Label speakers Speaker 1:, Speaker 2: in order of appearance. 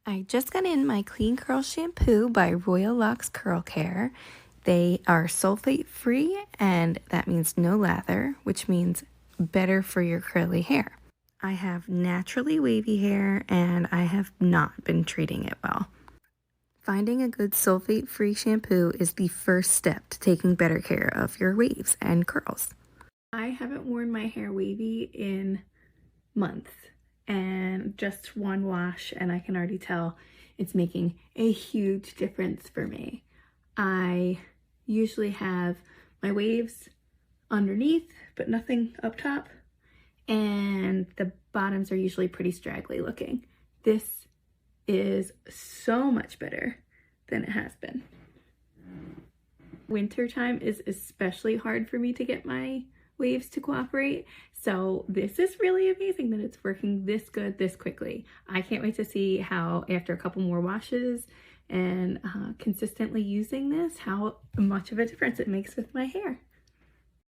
Speaker 1: I just got in my Clean Curl Shampoo by Royal Locks Curl Care. They are sulfate free, and that means no lather, which means better for your curly hair. I have naturally wavy hair and I have not been treating it well. Finding a good sulfate free shampoo is the first step to taking better care of your waves and curls. I haven't worn my hair wavy in months, and just one wash and I can already tell it's making a huge difference for me. I usually have my waves underneath but nothing up top, and the bottoms are usually pretty straggly looking. This is so much better than it has been. Winter time is especially hard for me to get my waves to cooperate, so this is really amazing that it's working this good this quickly. I can't wait to see how, after a couple more washes and consistently using this, how much of a difference it makes with my hair.